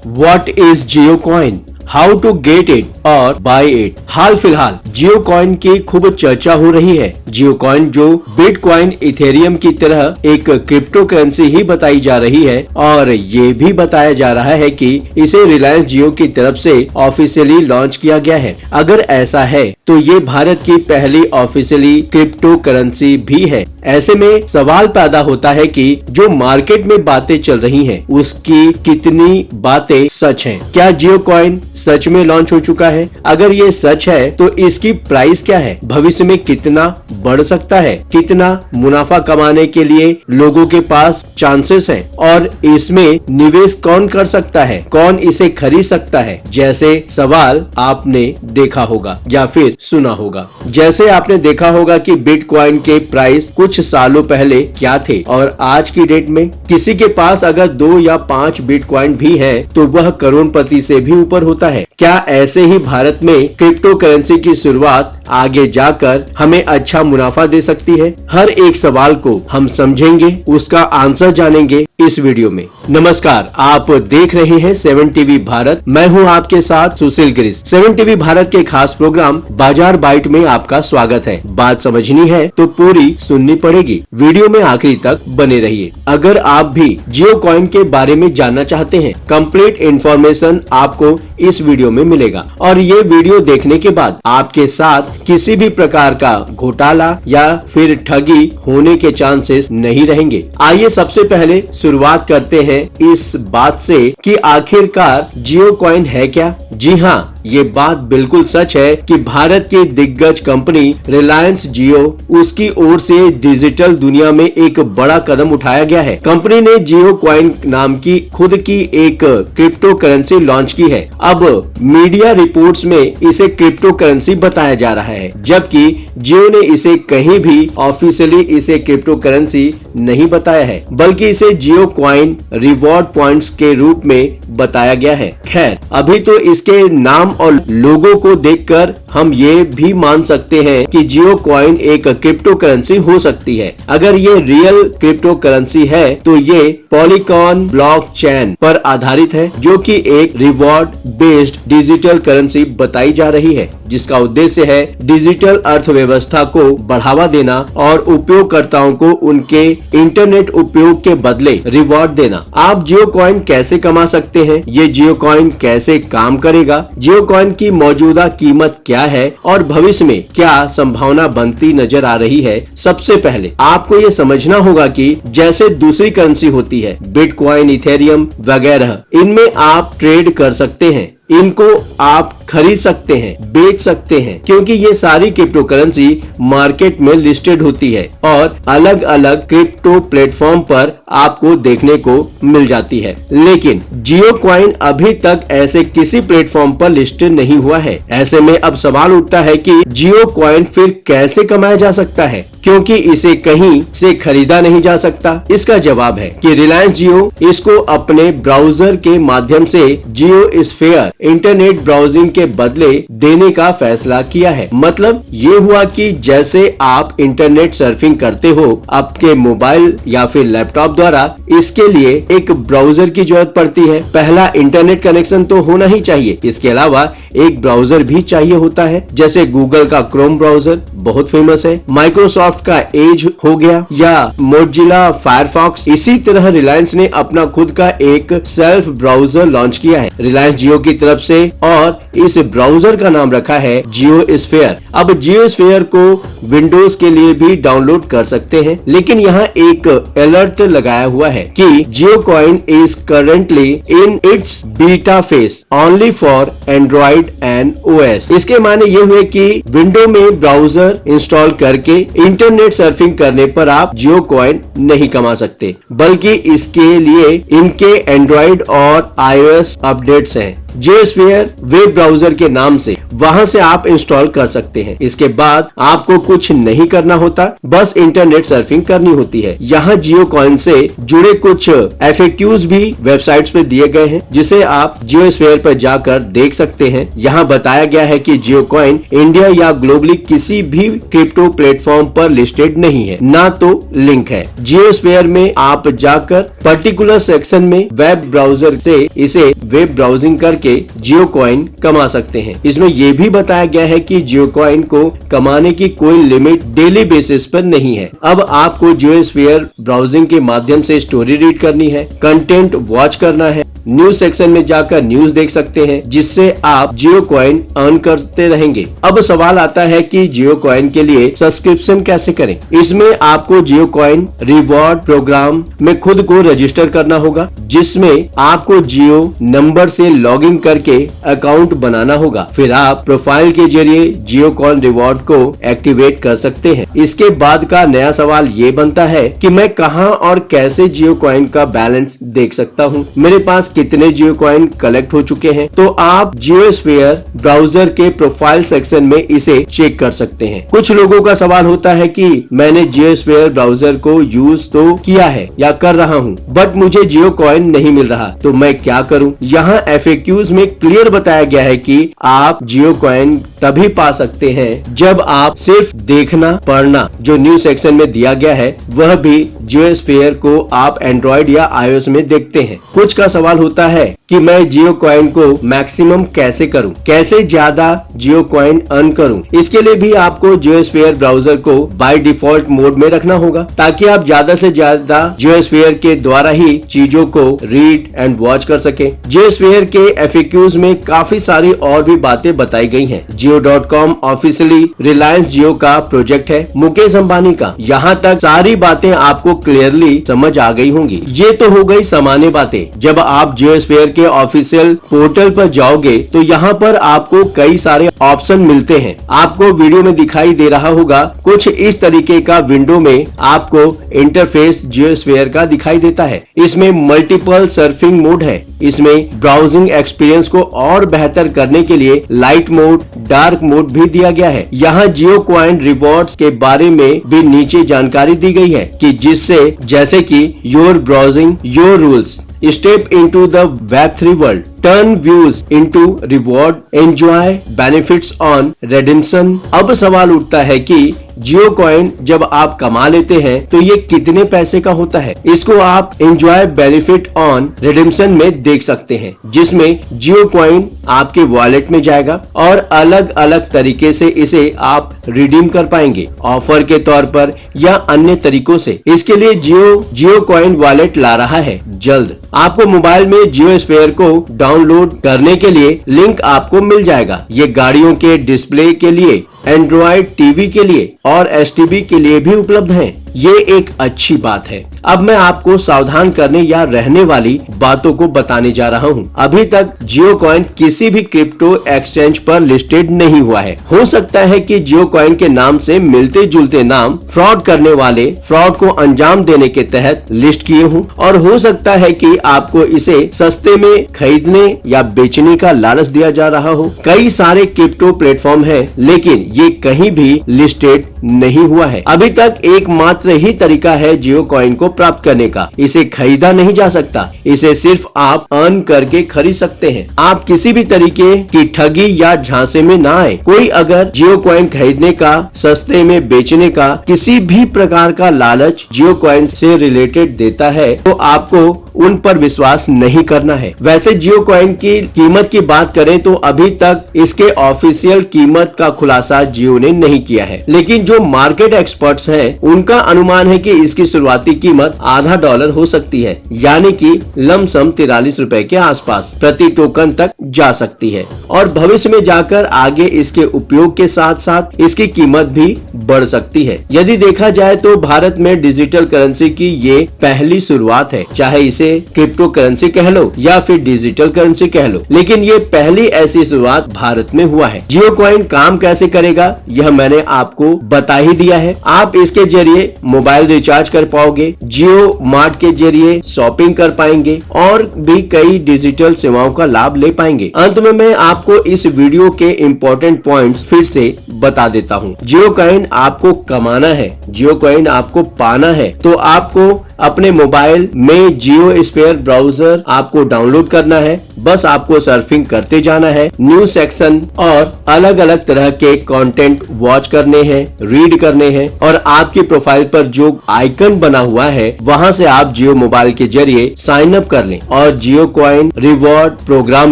What is Jio coin, how to get it और buy it. हाल फिलहाल जियो कॉइन की खूब चर्चा हो रही है। जियो कॉइन जो बिटकॉइन इथेरियम की तरह एक क्रिप्टो करेंसी ही बताई जा रही है और ये भी बताया जा रहा है कि इसे रिलायंस जियो की तरफ से ऑफिशियली लॉन्च किया गया है। अगर ऐसा है तो ये भारत की पहली ऑफिशियली क्रिप्टो करेंसी भी है। ऐसे में सवाल पैदा होता है कि जो मार्केट में बातें चल रही हैं, उसकी कितनी बातें सच हैं? क्या जियो कॉइन सच में लॉन्च हो चुका है? अगर ये सच है तो इसकी प्राइस क्या है? भविष्य में कितना बढ़ सकता है? कितना मुनाफा कमाने के लिए लोगों के पास चांसेस हैं? और इसमें निवेश कौन कर सकता है? कौन इसे खरीद सकता है? जैसे सवाल आपने देखा होगा या फिर सुना होगा। जैसे आपने देखा होगा कि बिटकॉइन के प्राइस कुछ सालों पहले क्या थे और आज की डेट में किसी के पास अगर 2 या 5 बिटकॉइन भी है तो वह करोड़पति से भी ऊपर होता है। क्या ऐसे ही भारत में क्रिप्टो करेंसी की शुरुआत आगे जाकर हमें अच्छा मुनाफा दे सकती है? हर एक सवाल को हम समझेंगे, उसका आंसर जानेंगे इस वीडियो में। नमस्कार, आप देख रहे हैं 7 टीवी भारत। मैं हूं आपके साथ सुशील गिरीश। 7 टीवी भारत के खास प्रोग्राम बाजार बाइट में आपका स्वागत है। बात समझनी है तो पूरी सुननी पड़ेगी। वीडियो में आखिरी तक बने रहिए। अगर आप भी जियो कॉइन के बारे में जानना चाहते हैं, कंप्लीट इंफॉर्मेशन आपको इस वीडियो में मिलेगा और ये वीडियो देखने के बाद आपके साथ किसी भी प्रकार का घोटाला या फिर ठगी होने के चांसेस नहीं रहेंगे। आइए सबसे पहले शुरुआत करते हैं इस बात से कि आखिरकार जियो कॉइन है क्या। जी हाँ, ये बात बिल्कुल सच है कि भारत की दिग्गज कंपनी रिलायंस जियो, उसकी ओर से डिजिटल दुनिया में एक बड़ा कदम उठाया गया है। कंपनी ने जियो कॉइन नाम की खुद की एक क्रिप्टो करेंसी लॉन्च की है। अब मीडिया रिपोर्ट्स में इसे क्रिप्टो करेंसी बताया जा रहा है, जबकि जियो ने इसे कहीं भी ऑफिशियली इसे क्रिप्टो करेंसी नहीं बताया है, बल्कि इसे जियो कॉइन रिवॉर्ड पॉइंट्स के रूप में बताया गया है। खैर, अभी तो इसके नाम और लोगों को देखकर हम ये भी मान सकते हैं कि जियो कॉइन एक क्रिप्टो करेंसी हो सकती है। अगर ये रियल क्रिप्टो करेंसी है तो ये पॉलीकॉन ब्लॉकचेन पर आधारित है, जो कि एक रिवॉर्ड बेस्ड डिजिटल करेंसी बताई जा रही है, जिसका उद्देश्य है डिजिटल अर्थव्यवस्था को बढ़ावा देना और उपयोगकर्ताओं को उनके इंटरनेट उपयोग के बदले रिवॉर्ड देना। आप जियो कॉइन कैसे कमा सकते हैं? ये जियो कॉइन कैसे काम करेगा? जियो कॉइन की मौजूदा कीमत क्या है और भविष्य में क्या संभावना बनती नजर आ रही है? सबसे पहले आपको ये समझना होगा कि जैसे दूसरी करेंसी होती है, बिटकॉइन, इथेरियम वगैरह, इनमें आप ट्रेड कर सकते हैं, इनको आप खरीद सकते हैं, बेच सकते हैं, क्योंकि ये सारी क्रिप्टो करेंसी मार्केट में लिस्टेड होती है और अलग अलग क्रिप्टो प्लेटफॉर्म पर आपको देखने को मिल जाती है। लेकिन जियो कॉइन अभी तक ऐसे किसी प्लेटफॉर्म पर लिस्टेड नहीं हुआ है। ऐसे में अब सवाल उठता है कि जियो कॉइन फिर कैसे कमाया जा सकता है, क्योंकि इसे कहीं से खरीदा नहीं जा सकता। इसका जवाब है कि रिलायंस जियो इसको अपने ब्राउजर के माध्यम से जियो स्फीयर इंटरनेट ब्राउजिंग के बदले देने का फैसला किया है। मतलब ये हुआ कि जैसे आप इंटरनेट सर्फिंग करते हो आपके मोबाइल या फिर लैपटॉप द्वारा, इसके लिए एक ब्राउजर की जरूरत पड़ती है। पहला इंटरनेट कनेक्शन तो होना ही चाहिए, इसके अलावा एक ब्राउजर भी चाहिए होता है। जैसे गूगल का क्रोम ब्राउजर बहुत फेमस है, माइक्रोसॉफ्ट का एज हो गया या मोजिला फायरफॉक्स। इसी तरह रिलायंस ने अपना खुद का एक सेल्फ ब्राउजर लॉन्च किया है रिलायंस जियो की तरफ से और इस ब्राउजर का नाम रखा है जियो स्फीयर। अब जियो स्फीयर को विंडोज के लिए भी डाउनलोड कर सकते हैं, लेकिन यहाँ एक अलर्ट लगाया हुआ है कि Jio coin is currently in its beta phase only for android and OS. इसके माने ये हुए कि विंडो में ब्राउजर इंस्टॉल करके इंटरनेट सर्फिंग करने पर आप जियो कॉइन नहीं कमा सकते, बल्कि इसके लिए इनके एंड्रॉइड और आईओएस अपडेट्स हैं। जियो स्फीयर वेब ब्राउजर के नाम से वहां से आप इंस्टॉल कर सकते हैं। इसके बाद आपको कुछ नहीं करना होता, बस इंटरनेट सर्फिंग करनी होती है। यहाँ जियो कॉइन से जुड़े कुछ FAQs भी वेबसाइट्स पे दिए गए हैं, जिसे आप जियो स्फीयर पर जाकर देख सकते हैं। यहाँ बताया गया है कि जियो कॉइन इंडिया या ग्लोबली किसी भी क्रिप्टो प्लेटफॉर्म पर लिस्टेड नहीं है, ना तो लिंक है। जियोस्फीयर में आप जाकर पर्टिकुलर सेक्शन में वेब ब्राउजर से इसे वेब ब्राउजिंग करके जियो कॉइन कमा सकते हैं। इसमें यह भी बताया गया है कि जियो कॉइन को कमाने की कोई लिमिट डेली बेसिस पर नहीं है। अब आपको जियोस्फीयर ब्राउजिंग के माध्यम से स्टोरी रीड करनी है, कंटेंट वॉच करना है, न्यूज सेक्शन में जाकर न्यूज देख सकते हैं, जिससे आप जियो कॉइन अर्न करते रहेंगे। अब सवाल आता है कि जियो कॉइन के लिए सब्सक्रिप्शन कैसे करें। इसमें आपको जियो कॉइन रिवॉर्ड प्रोग्राम में खुद को रजिस्टर करना होगा, जिसमें आपको जियो नंबर से लॉगिन करके अकाउंट बनाना होगा। फिर आप प्रोफाइल के जरिए जियो कॉइन रिवॉर्ड को एक्टिवेट कर सकते हैं। इसके बाद का नया सवाल ये बनता है कि मैं कहां और कैसे जियो कॉइन का बैलेंस देख सकता हूं, मेरे पास कितने जियो कॉइन कलेक्ट हो चुके हैं। तो आप जियोस्फीयर ब्राउजर के प्रोफाइल सेक्शन में इसे चेक कर सकते हैं। कुछ लोगों का सवाल होता है कि मैंने जियोस्फीयर ब्राउजर को यूज तो किया है या कर रहा हूं, बट मुझे जियो कॉइन नहीं मिल रहा, तो मैं क्या करूं। यहाँ FAQs में क्लियर बताया गया है कि आप जियो कॉइन तभी पा सकते हैं जब आप सिर्फ देखना पढ़ना जो न्यूज सेक्शन में दिया गया है वह भी जियोस्फीयर को आप एंड्रॉइड या iOS में देखते हैं। कुछ का सवाल होता है कि मैं जियो कॉइन को मैक्सिमम कैसे करूं, कैसे ज्यादा जियो कॉइन अर्न करूं। इसके लिए भी आपको जियोस्फीयर ब्राउजर को बाय डिफॉल्ट मोड में रखना होगा, ताकि आप ज्यादा से ज्यादा जियोस्फीयर के द्वारा ही चीजों को रीड एंड वॉच कर सकें। जियोस्फीयर के FAQs में काफी सारी और भी बातें बताई गई हैं। Jio.com ऑफिशियली रिलायंस जियो का प्रोजेक्ट है, मुकेश अंबानी का। यहाँ तक सारी बातें आपको क्लियरली समझ आ गई होंगी। ये तो हो गई सामान्य बातें। जब आप जियोस्फीयर के ऑफिशियल पोर्टल पर जाओगे तो यहाँ पर आपको कई सारे ऑप्शन मिलते हैं। आपको वीडियो में दिखाई दे रहा होगा, कुछ इस तरीके का विंडो में आपको इंटरफेस जियोस्फीयर का दिखाई देता है। इसमें मल्टीपल सर्फिंग मोड है। इसमें ब्राउजिंग एक्सपीरियंस को और बेहतर करने के लिए लाइट मोड, डार्क मोड भी दिया गया है। यहाँ जियो कॉइन रिवॉर्ड्स के बारे में भी नीचे जानकारी दी गई है कि जिससे जैसे कि your browsing your rules, step into the Web3 world, turn views into reward, enjoy benefits on redemption. अब सवाल उठता है कि जियो कॉइन जब आप कमा लेते हैं तो ये कितने पैसे का होता है। इसको आप एंजॉय बेनिफिट ऑन रिडेम्पशन में देख सकते हैं, जिसमें जियो कॉइन आपके वॉलेट में जाएगा और अलग अलग तरीके से इसे आप रिडीम कर पाएंगे, ऑफर के तौर पर या अन्य तरीकों से। इसके लिए जियो कॉइन वॉलेट ला रहा है जल्द। आपको मोबाइल में जियोस्फीयर को डाउनलोड करने के लिए लिंक आपको मिल जाएगा। ये गाड़ियों के डिस्प्ले के लिए, एंड्रॉइड टीवी के लिए और STB के लिए भी उपलब्ध हैं। ये एक अच्छी बात है। अब मैं आपको सावधान करने या रहने वाली बातों को बताने जा रहा हूँ। अभी तक जियो कॉइन किसी भी क्रिप्टो एक्सचेंज पर लिस्टेड नहीं हुआ है। हो सकता है कि जियो कॉइन के नाम से मिलते जुलते नाम फ्रॉड करने वाले फ्रॉड को अंजाम देने के तहत लिस्ट किए हूँ, और हो सकता है कि आपको इसे सस्ते में खरीदने या बेचने का लालच दिया जा रहा हो। कई सारे क्रिप्टो प्लेटफॉर्म है, लेकिन ये कहीं भी लिस्टेड नहीं हुआ है। अभी तक एकमात्र ही तरीका है जियो कॉइन को प्राप्त करने का। इसे खरीदा नहीं जा सकता, इसे सिर्फ आप अर्न करके खरीद सकते हैं। आप किसी भी तरीके की ठगी या झांसे में ना आए। कोई अगर जियो कॉइन खरीदने का, सस्ते में बेचने का किसी भी प्रकार का लालच जियो कॉइन से रिलेटेड देता है तो आपको उन पर विश्वास नहीं करना है। वैसे जियो कॉइन की कीमत की बात करें तो अभी तक इसके ऑफिशियल कीमत का खुलासा जियो ने नहीं किया है, लेकिन जो मार्केट एक्सपर्ट्स हैं उनका अनुमान है कि इसकी शुरुआती कीमत $0.50 हो सकती है, यानी कि लमसम 43 रुपए के आसपास प्रति टोकन तक जा सकती है, और भविष्य में जाकर आगे इसके उपयोग के साथ साथ इसकी कीमत भी बढ़ सकती है। यदि देखा जाए तो भारत में डिजिटल करेंसी की ये पहली शुरुआत है, चाहे इसे क्रिप्टो करेंसी कह लो या फिर डिजिटल करेंसी कह लो, लेकिन ये पहली ऐसी शुरुआत भारत में हुआ है। जियो कॉइन काम कैसे करेगा यह मैंने आपको बता ही दिया है। आप इसके जरिए मोबाइल रिचार्ज कर पाओगे, जियो मार्ट के जरिए शॉपिंग कर पाएंगे और भी कई डिजिटल सेवाओं का लाभ ले पाएंगे। अंत में मैं आपको इस वीडियो के इंपॉर्टेंट पॉइंट्स फिर से बता देता हूँ। जियो कॉइन आपको कमाना है, जियो कॉइन आपको पाना है तो आपको अपने मोबाइल में जियो स्फीयर ब्राउजर आपको डाउनलोड करना है। बस आपको सर्फिंग करते जाना है, न्यूज सेक्शन और अलग अलग तरह के कंटेंट वॉच करने हैं, रीड करने हैं और आपकी प्रोफाइल पर जो आइकन बना हुआ है वहां से आप जियो मोबाइल के जरिए साइन अप कर लें और जियो कॉइन रिवॉर्ड प्रोग्राम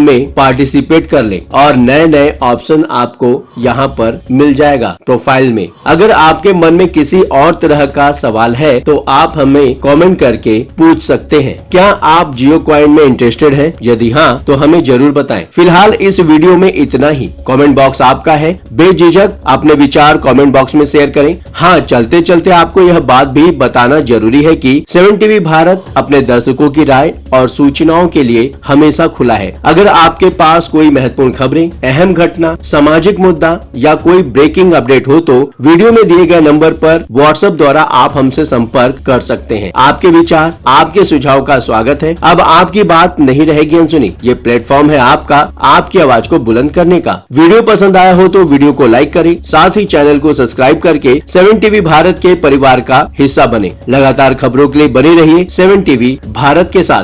में पार्टिसिपेट कर लें और नए नए ऑप्शन आपको यहाँ पर मिल जाएगा प्रोफाइल में। अगर आपके मन में किसी और तरह का सवाल है तो आप हमें कमेंट करके पूछ सकते हैं। क्या आप जियो कॉइन में इंटरेस्टेड हैं? यदि हाँ तो हमें जरूर बताएं। फिलहाल इस वीडियो में इतना ही। कमेंट बॉक्स आपका है, बेझिझक अपने विचार कमेंट बॉक्स में शेयर करें। हाँ, चलते चलते आपको यह बात भी बताना जरूरी है कि 7 टीवी भारत अपने दर्शकों की राय और सूचनाओं के लिए हमेशा खुला है। अगर आपके पास कोई महत्वपूर्ण खबरें, अहम घटना, सामाजिक मुद्दा या कोई ब्रेकिंग अपडेट हो तो वीडियो में दिए गए नंबर पर व्हाट्सएप द्वारा आप हमसे संपर्क कर सकते हैं। आपके विचार, आपके सुझाव का स्वागत है। अब आपकी बात नहीं रहेगी अनसुनी। ये प्लेटफॉर्म है आपका, आपकी आवाज को बुलंद करने का। वीडियो पसंद आया हो तो वीडियो को लाइक करें, साथ ही चैनल को सब्सक्राइब करके 7 टीवी भारत के परिवार का हिस्सा बने। लगातार खबरों के लिए बने रहिए 7 टीवी भारत के साथ।